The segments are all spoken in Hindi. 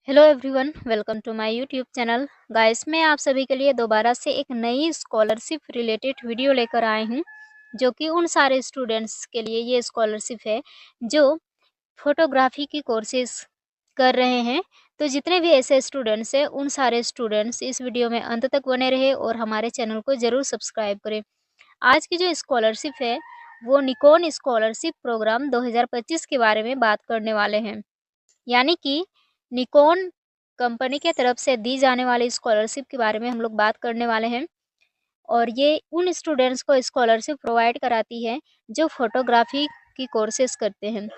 Hello everyone, welcome to my YouTube channel. Guys, मैं आप सभी के लिए दोबारा से एक नई स्कॉलरशिप रिलेटेड वीडियो लेकर आई हूं, जो कि उन सारे स्टूडेंट्स के लिए ये स्कॉलरशिप है जो फोटोग्राफी की कोर्सेज कर रहे हैं। तो जितने भी ऐसे स्टूडेंट्स हैं, उन सारे स्टूडेंट्स इस वीडियो में अंत तक बने रहे और हमारे चैनल को ज़रूर सब्सक्राइब करें। आज की जो स्कॉलरशिप है, वो निकॉन स्कॉलरशिप प्रोग्राम 2025 के बारे में बात करने वाले हैं। यानी कि निकॉन कंपनी के तरफ से दी जाने वाली स्कॉलरशिप के बारे में हम लोग बात करने वाले हैं। और ये उन स्टूडेंट्स को स्कॉलरशिप प्रोवाइड कराती है जो फोटोग्राफी की कोर्सेज करते हैं।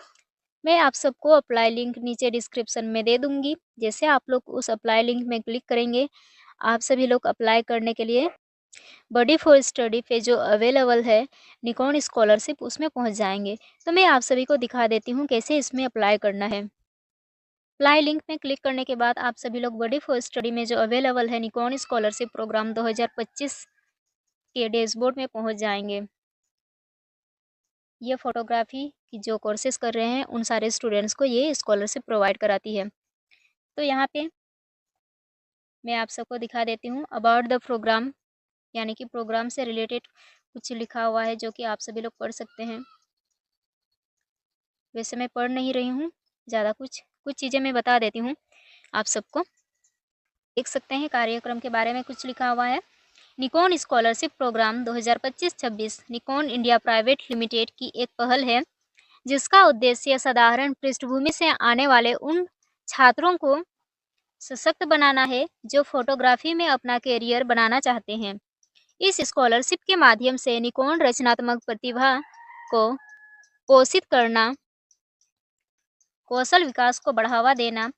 मैं आप सबको अप्लाई लिंक नीचे डिस्क्रिप्शन में दे दूंगी। जैसे आप लोग उस अप्लाई लिंक में क्लिक करेंगे, आप सभी लोग अप्लाई करने के लिए बडी फॉर स्टडी पे जो अवेलेबल है निकॉन स्कॉलरशिप, उसमें पहुंच जाएंगे। तो मैं आप सभी को दिखा देती हूँ कैसे इसमें अप्लाई करना है। अप्लाई लिंक में क्लिक करने के बाद आप सभी लोग बडी फॉर स्टडी में जो अवेलेबल है निकॉन स्कॉलरशिप प्रोग्राम 2025 के डैशबोर्ड में पहुंच जाएंगे। ये फोटोग्राफी की जो कोर्सेज कर रहे हैं, उन सारे स्टूडेंट्स को ये स्कॉलरशिप प्रोवाइड कराती है। तो यहाँ पे मैं आप सबको दिखा देती हूँ अबाउट द प्रोग्राम, यानी कि प्रोग्राम से रिलेटेड कुछ लिखा हुआ है जो कि आप सभी लोग पढ़ सकते हैं। वैसे मैं पढ़ नहीं रही हूँ ज़्यादा, कुछ चीज़ें मैं बता देती हूँ आप सबको। देख सकते हैं कार्यक्रम के बारे में कुछ लिखा हुआ है। Nikon scholarship programme 2025-26 Nikon India private limited की एक पहल है, जिसका उद्देश्य साधारण पृष्ठभूमि से आने वाले उन छात्रों को सशक्त बनाना है जो फोटोग्राफी में अपना करियर बनाना चाहते हैं। इस स्कॉलरशिप के माध्यम से निकॉन रचनात्मक प्रतिभा को पोषित करना, कौशल विकास को बढ़ावा देना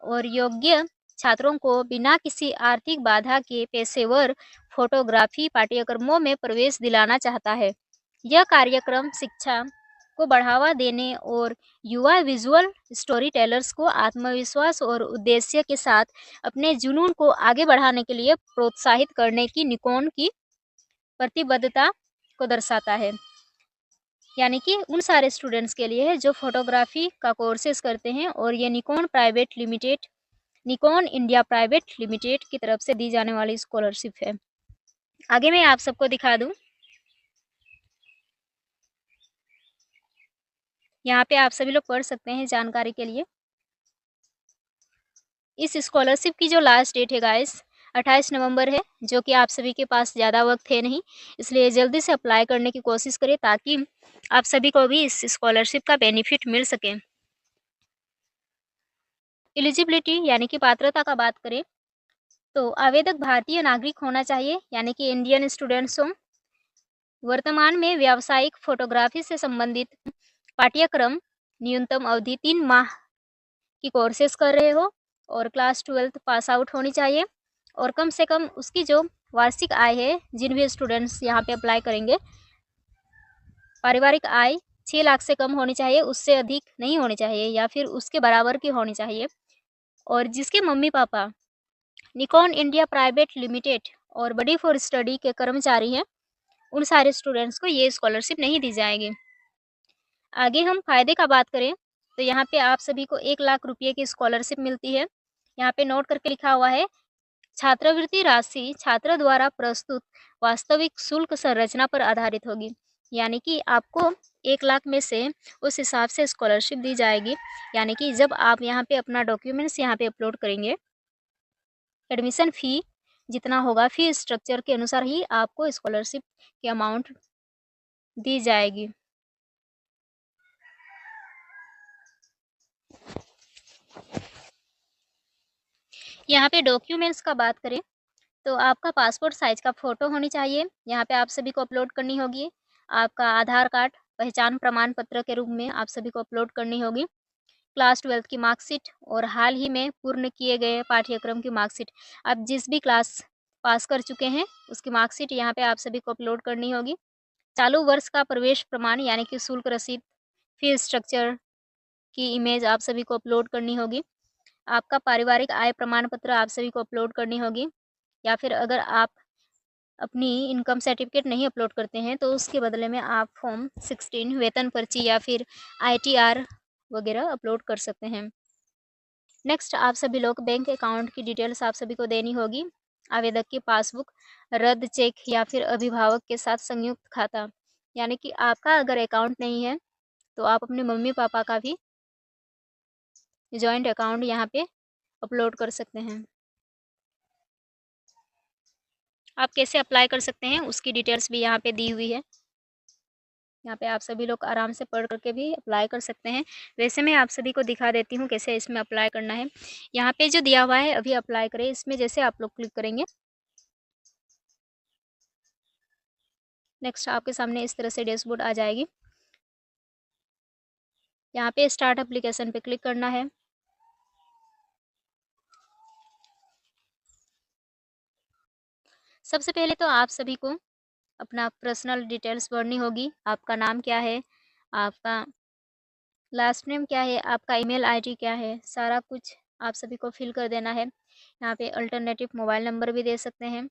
और योग्य छात्रों को बिना किसी आर्थिक बाधा के पेशेवर फोटोग्राफी पाठ्यक्रमों में प्रवेश दिलाना चाहता है। यह कार्यक्रम शिक्षा को बढ़ावा देने और युवा विजुअल स्टोरी टेलर्स को आत्मविश्वास और उद्देश्य के साथ अपने जुनून को आगे बढ़ाने के लिए प्रोत्साहित करने की निकॉन की प्रतिबद्धता को दर्शाता है। यानी कि उन सारे स्टूडेंट्स के लिए है जो फोटोग्राफी का कोर्सेज करते हैं, और ये निकॉन इंडिया प्राइवेट लिमिटेड की तरफ से दी जाने वाली स्कॉलरशिप है। आगे मैं आप सबको दिखा दूं, यहाँ पे आप सभी लोग पढ़ सकते हैं जानकारी के लिए। इस स्कॉलरशिप की जो लास्ट डेट है गाइस, 28 नवंबर है, जो कि आप सभी के पास ज़्यादा वक्त है नहीं, इसलिए जल्दी से अप्लाई करने की कोशिश करें ताकि आप सभी को भी इस स्कॉलरशिप का बेनिफिट मिल सके। एलिजिबिलिटी यानी कि पात्रता का बात करें तो आवेदक भारतीय नागरिक होना चाहिए, यानी कि इंडियन स्टूडेंट्स हों। वर्तमान में व्यावसायिक फोटोग्राफी से संबंधित पाठ्यक्रम न्यूनतम अवधि 3 माह की कोर्सेज कर रहे हो और क्लास 12 पास आउट होनी चाहिए, और कम से कम उसकी जो वार्षिक आय है, जिन भी स्टूडेंट्स यहाँ पे अप्लाई करेंगे, पारिवारिक आय 6 लाख से कम होनी चाहिए, उससे अधिक नहीं होनी चाहिए, या फिर उसके बराबर की होनी चाहिए। और जिसके mummy papa Nikon India private limited और बडी फॉर स्टडी के कर्मचारी हैं, उन सारे स्टूडेंट्स को ये स्कॉलरशिप नहीं दी जाएगी। आगे हम फायदे का बात करें तो यहाँ पे आप सभी को 1 लाख रुपये की स्कॉलरशिप मिलती है। यहाँ पे नोट करके लिखा हुआ है, छात्रवृत्ति राशि छात्र द्वारा प्रस्तुत वास्तविक शुल्क संरचना पर आधारित होगी। यानी कि आपको 1 लाख में से उस हिसाब से स्कॉलरशिप दी जाएगी। यानी कि जब आप यहाँ पे अपना डॉक्यूमेंट्स यहाँ पे अपलोड करेंगे, एडमिशन फ़ी जितना होगा, फ़ी स्ट्रक्चर के अनुसार ही आपको स्कॉलरशिप की अमाउंट दी जाएगी। यहाँ पे डॉक्यूमेंट्स का बात करें तो आपका पासपोर्ट साइज का फ़ोटो होनी चाहिए, यहाँ पे आप सभी को अपलोड करनी होगी। आपका आधार कार्ड पहचान प्रमाण पत्र के रूप में आप सभी को अपलोड करनी होगी। क्लास 12 की मार्कशीट और हाल ही में पूर्ण किए गए पाठ्यक्रम की मार्कशीट, आप जिस भी क्लास पास कर चुके हैं उसकी मार्कशीट यहाँ पे आप सभी को अपलोड करनी होगी। चालू वर्ष का प्रवेश प्रमाण यानी कि शुल्क रसीद, फीस स्ट्रक्चर की इमेज आप सभी को अपलोड करनी होगी। आपका पारिवारिक आय प्रमाण पत्र आप सभी को अपलोड करनी होगी, या फिर अगर आप अपनी इनकम सर्टिफिकेट नहीं अपलोड करते हैं तो उसके बदले में आप फॉर्म 16 वेतन पर्ची या फिर ITR वगैरह अपलोड कर सकते हैं। नेक्स्ट आप सभी लोग बैंक अकाउंट की डिटेल्स आप सभी को देनी होगी। आवेदक की पासबुक, रद्द चेक या फिर अभिभावक के साथ संयुक्त खाता, यानी कि आपका अगर अकाउंट नहीं है तो आप अपने मम्मी-पापा का भी जॉइंट अकाउंट यहाँ पे अपलोड कर सकते हैं। आप कैसे अप्लाई कर सकते हैं उसकी डिटेल्स भी यहाँ पे दी हुई है। यहाँ पे आप सभी लोग आराम से पढ़ करके भी अप्लाई कर सकते हैं। वैसे मैं आप सभी को दिखा देती हूँ कैसे इसमें अप्लाई करना है। यहाँ पे जो दिया हुआ है अभी अप्लाई करें, इसमें जैसे आप लोग क्लिक करेंगे, नेक्स्ट आपके सामने इस तरह से डैशबोर्ड आ जाएगी। यहाँ पे स्टार्ट एप्लीकेशन पे क्लिक करना है। सबसे पहले तो आप सभी को अपना पर्सनल डिटेल्स भरनी होगी। आपका नाम क्या है, आपका लास्ट नेम क्या है, आपका ईमेल आईडी क्या है, सारा कुछ आप सभी को फिल कर देना है। यहाँ पे अल्टरनेटिव मोबाइल नंबर भी दे सकते हैं।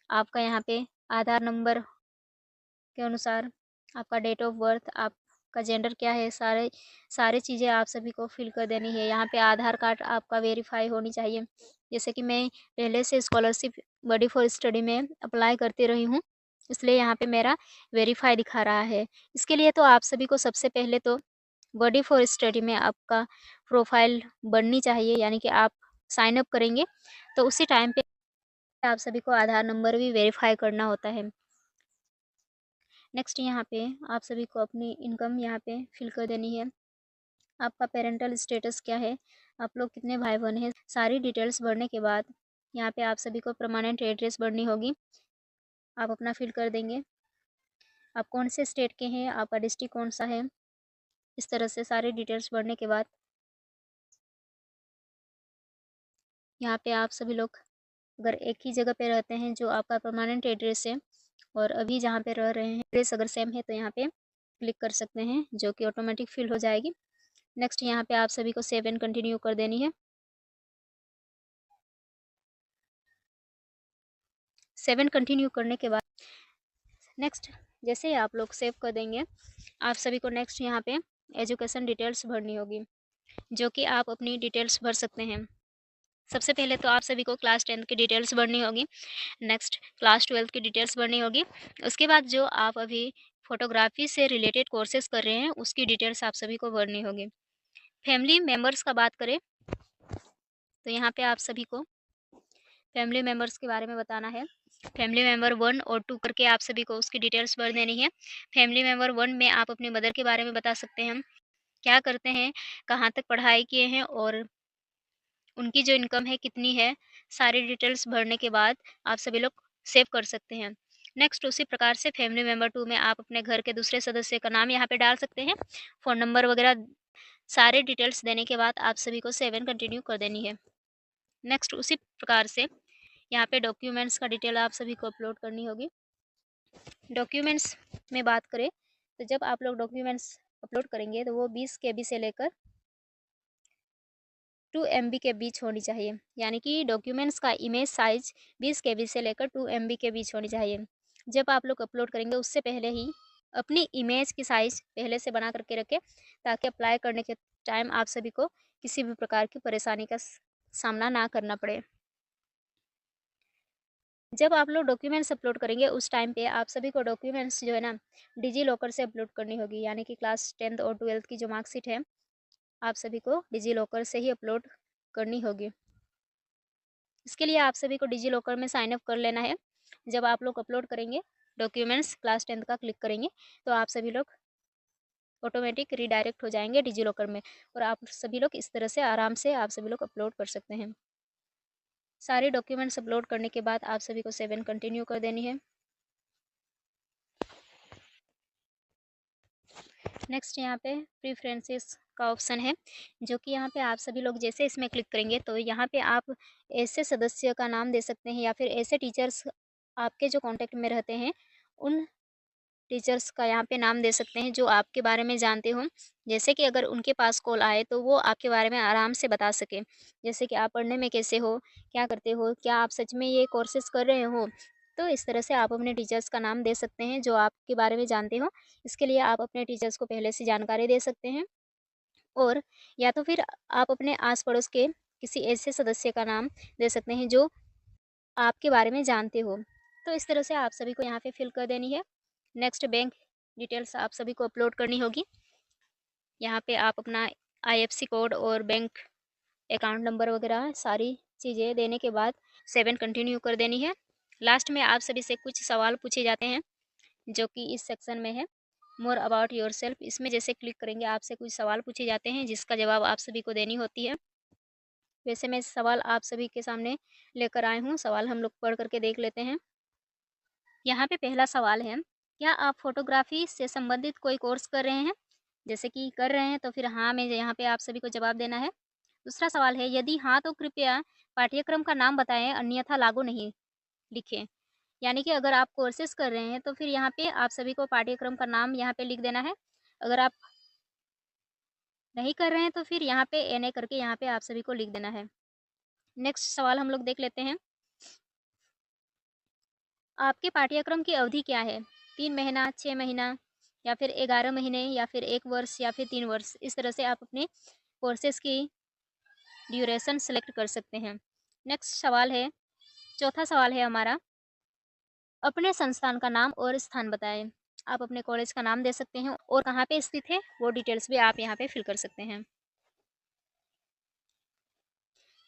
आपका यहाँ पे आधार नंबर के अनुसार आपका डेट ऑफ बर्थ, आपका जेंडर क्या है, सारे चीज़ें आप सभी को फिल कर देनी है। यहाँ पे आधार कार्ड आपका वेरीफाई होनी चाहिए। जैसे कि मैं पहले से स्कॉलरशिप बडी फॉर स्टडी में अप्लाई करती रही हूँ, इसलिए यहाँ पे मेरा वेरीफाई दिखा रहा है। इसके लिए तो आप सभी को सबसे पहले तो बडी फॉर स्टडी में आपका प्रोफाइल बननी चाहिए, यानी कि आप साइन अप करेंगे तो उसी टाइम पे आप सभी को आधार नंबर भी वेरीफाई करना होता है। नेक्स्ट यहाँ पे आप सभी को अपनी इनकम यहाँ पे फिल कर देनी है। आपका पेरेंटल स्टेटस क्या है, आप लोग कितने भाई बहन हैं, सारी डिटेल्स भरने के बाद यहाँ पे आप सभी को परमानेंट एड्रेस भरनी होगी। आप अपना फिल कर देंगे। आप कौन से स्टेट के हैं, आपका डिस्ट्रिक्ट कौन सा है, इस तरह से सारी डिटेल्स भरने के बाद यहाँ पे आप सभी लोग अगर एक ही जगह पे रहते हैं जो आपका परमानेंट एड्रेस है और अभी जहाँ पे रह रहे हैं एड्रेस अगर सेम है तो यहाँ पे क्लिक कर सकते हैं, जो कि ऑटोमेटिक फिल हो जाएगी। नेक्स्ट यहाँ पे आप सभी को सेव एंड कंटिन्यू कर देनी है। सेव एंड कंटिन्यू करने के बाद नेक्स्ट जैसे ही आप लोग सेव कर देंगे, आप सभी को नेक्स्ट यहाँ पे एजुकेशन डिटेल्स भरनी होगी, जो कि आप अपनी डिटेल्स भर सकते हैं। सबसे पहले तो आप सभी को क्लास 10th की डिटेल्स भरनी होगी। नेक्स्ट क्लास 12th की डिटेल्स भरनी होगी। उसके बाद जो आप अभी फ़ोटोग्राफ़ी से रिलेटेड कोर्सेज़ कर रहे हैं, उसकी डिटेल्स आप सभी को भरनी होगी। फैमिली मेंबर्स का बात करें, तो यहाँ पे आप सभी को फैमिली मेंबर्स के बारे में बताना है। फैमिली मेंबर 1 और 2 करके आप सभी को उसकी डिटेल्स भर देनी है। फैमिली मेंबर 1 में आप अपनी मदर के बारे में बता सकते हैं, क्या करते हैं, कहाँ तक पढ़ाई किए हैं और उनकी जो इनकम है कितनी है, सारी डिटेल्स भरने के बाद आप सभी लोग सेव कर सकते हैं। नेक्स्ट उसी प्रकार से फैमिली मेंबर 2 में आप अपने घर के दूसरे सदस्य का नाम यहाँ पे डाल सकते हैं, फ़ोन नंबर वगैरह सारे डिटेल्स देने के बाद आप सभी को सेव एंड कंटिन्यू कर देनी है। नेक्स्ट उसी प्रकार से यहाँ पे डॉक्यूमेंट्स का डिटेल आप सभी को अपलोड करनी होगी। डॉक्यूमेंट्स में बात करें तो जब आप लोग डॉक्यूमेंट्स अपलोड करेंगे तो वो 20 केबी से लेकर 2 एमबी के बीच होनी चाहिए, यानी कि डॉक्यूमेंट्स का इमेज साइज़ 20 केबी से लेकर 2 एमबी के बीच होनी चाहिए। जब आप लोग अपलोड करेंगे उससे पहले ही अपनी इमेज की साइज़ पहले से बना करके रखें, ताकि अप्लाई करने के टाइम आप सभी को किसी भी प्रकार की परेशानी का सामना ना करना पड़े। जब आप लोग डॉक्यूमेंट्स अपलोड करेंगे उस टाइम पे आप सभी को डॉक्यूमेंट्स जो है ना डिजी लॉकर से अपलोड करनी होगी, यानी कि क्लास 10th और 12th की जो मार्कशीट है आप सभी को डिजी लॉकर से ही अपलोड करनी होगी। इसके लिए आप सभी को डिजी लॉकर में साइन अप कर लेना है। जब आप लोग अपलोड करेंगे डॉक्यूमेंट्स क्लास 10th का क्लिक करेंगे तो आप सभी लोग ऑटोमेटिक रीडायरेक्ट हो जाएंगे डिजी लॉकर में और आप सभी लोग इस तरह से आराम से आप सभी लोग अपलोड कर सकते हैं। सारे डॉक्यूमेंट्स अपलोड करने के बाद आप सभी को सेव एंड कंटिन्यू कर देनी है। नेक्स्ट यहाँ पे प्रीफ्रेंसेस का ऑप्शन है, जो कि यहाँ पे आप सभी लोग जैसे इसमें क्लिक करेंगे तो यहाँ पे आप ऐसे सदस्य का नाम दे सकते हैं या फिर ऐसे टीचर्स आपके जो कांटेक्ट में रहते हैं उन टीचर्स का यहाँ पे नाम दे सकते हैं जो आपके बारे में जानते हो। जैसे कि अगर उनके पास कॉल आए तो वो आपके बारे में आराम से बता सकें। जैसे कि आप पढ़ने में कैसे हो, क्या करते हो, क्या आप सच में ये कोर्सेज़ कर रहे हो? तो इस तरह से आप अपने टीचर्स का नाम दे सकते हैं जो आपके बारे में जानते हो। इसके लिए आप अपने टीचर्स को पहले से जानकारी दे सकते हैं और या तो फिर आप अपने आस-पड़ोस के किसी ऐसे सदस्य का नाम दे सकते हैं जो आपके बारे में जानते हो। तो इस तरह से आप सभी को यहाँ पे फिल कर देनी है। नेक्स्ट बैंक डिटेल्स आप सभी को अपलोड करनी होगी। यहाँ पे आप अपना आईएफएससी कोड और बैंक अकाउंट नंबर वगैरह सारी चीज़ें देने के बाद 7 कंटिन्यू कर देनी है। लास्ट में आप सभी से कुछ सवाल पूछे जाते हैं जो कि इस सेक्शन में है, मोर अबाउट योरसेल्फ। इसमें जैसे क्लिक करेंगे आपसे कुछ सवाल पूछे जाते हैं जिसका जवाब आप सभी को देनी होती है। वैसे मैं सवाल आप सभी के सामने लेकर आई हूँ, सवाल हम लोग पढ़ करके देख लेते हैं। यहाँ पे पहला सवाल है, क्या आप फोटोग्राफी से संबंधित कोई कोर्स कर रहे हैं? जैसे कि कर रहे हैं तो फिर हाँ में यहाँ पे आप सभी को जवाब देना है। दूसरा सवाल है, यदि हाँ तो कृपया पाठ्यक्रम का नाम बताएं, अन्यथा लागू नहीं लिखें। यानी कि अगर आप कोर्सेज कर रहे हैं तो फिर यहाँ पे आप सभी को पाठ्यक्रम का नाम यहाँ पे लिख देना है। अगर आप नहीं कर रहे हैं तो फिर यहाँ पे एनए करके यहाँ पे आप सभी को लिख देना है। नेक्स्ट सवाल हम लोग देख लेते हैं, आपके पाठ्यक्रम की अवधि क्या है? 3 महीना, 6 महीना या फिर 11 महीने या फिर 1 वर्ष या फिर 3 वर्ष। इस तरह से आप अपने कोर्सेज की ड्यूरेशन सेलेक्ट कर सकते हैं। नेक्स्ट सवाल है, चौथा सवाल है हमारा, अपने संस्थान का नाम और स्थान बताएं। आप अपने कॉलेज का नाम दे सकते हैं और कहाँ पे स्थित है वो डिटेल्स भी आप यहाँ पे फिल कर सकते हैं।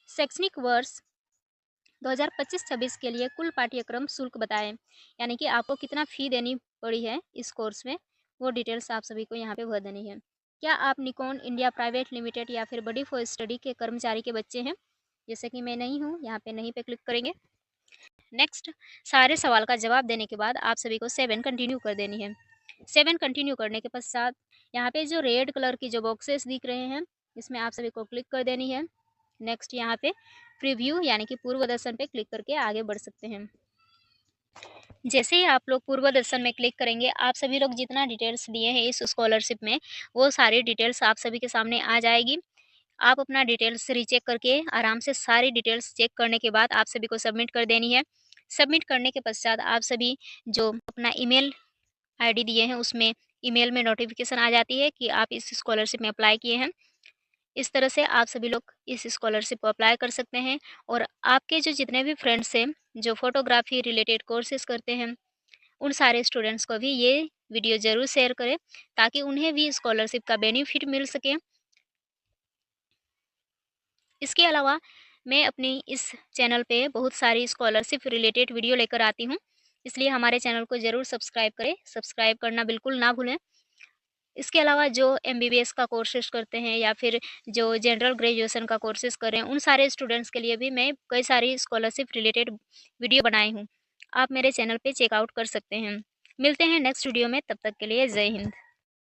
शैक्षणिक वर्ष 2025-26 के लिए कुल पाठ्यक्रम शुल्क बताएं। यानी कि आपको कितना फ़ी देनी पड़ी है इस कोर्स में, वो डिटेल्स आप सभी को यहाँ पे भर देनी है। क्या आप निकॉन इंडिया प्राइवेट लिमिटेड या फिर बडी फॉर स्टडी के कर्मचारी के बच्चे हैं? जैसे कि मैं नहीं हूँ, यहाँ पे नहीं पे क्लिक करेंगे। नेक्स्ट, सारे सवाल का जवाब देने के बाद आप सभी को 7 कंटिन्यू कर देनी है। 7 कंटिन्यू करने के पश्चात यहाँ पे जो रेड कलर की जो बॉक्सेस दिख रहे हैं, इसमें आप सभी को क्लिक कर देनी है। नेक्स्ट यहाँ पे प्रीव्यू यानी कि पूर्व दर्शन पे क्लिक करके आगे बढ़ सकते हैं। जैसे ही आप लोग पूर्व दर्शन में क्लिक करेंगे, आप सभी लोग जितना डिटेल्स दिए हैं इस स्कॉलरशिप में, वो सारी डिटेल्स आप सभी के सामने आ जाएगी। आप अपना डिटेल्स रीचेक करके आराम से सारी डिटेल्स चेक करने के बाद आप सभी को सबमिट कर देनी है। सबमिट करने के पश्चात आप सभी जो अपना ईमेल आईडी दिए हैं उसमें ईमेल में नोटिफिकेशन आ जाती है कि आप इस स्कॉलरशिप में अप्लाई किए हैं। इस तरह से आप सभी लोग इस स्कॉलरशिप को अप्लाई कर सकते हैं और आपके जो जितने भी फ्रेंड्स हैं जो फोटोग्राफी रिलेटेड कोर्सेज करते हैं, उन सारे स्टूडेंट्स को भी ये वीडियो ज़रूर शेयर करें ताकि उन्हें भी स्कॉलरशिप का बेनिफिट मिल सके। इसके अलावा मैं अपनी इस चैनल पे बहुत सारी स्कॉलरशिप रिलेटेड वीडियो लेकर आती हूँ, इसलिए हमारे चैनल को ज़रूर सब्सक्राइब करें। सब्सक्राइब करना बिल्कुल ना भूलें। इसके अलावा जो एमबीबीएस का कोर्सेज़ करते हैं या फिर जो जनरल ग्रेजुएशन का कोर्सेज़ कर रहे हैं, उन सारे स्टूडेंट्स के लिए भी मैं कई सारी स्कॉलरशिप रिलेटेड वीडियो बनाई हूँ। आप मेरे चैनल पे चेकआउट कर सकते हैं। मिलते हैं नेक्स्ट वीडियो में, तब तक के लिए जय हिंद।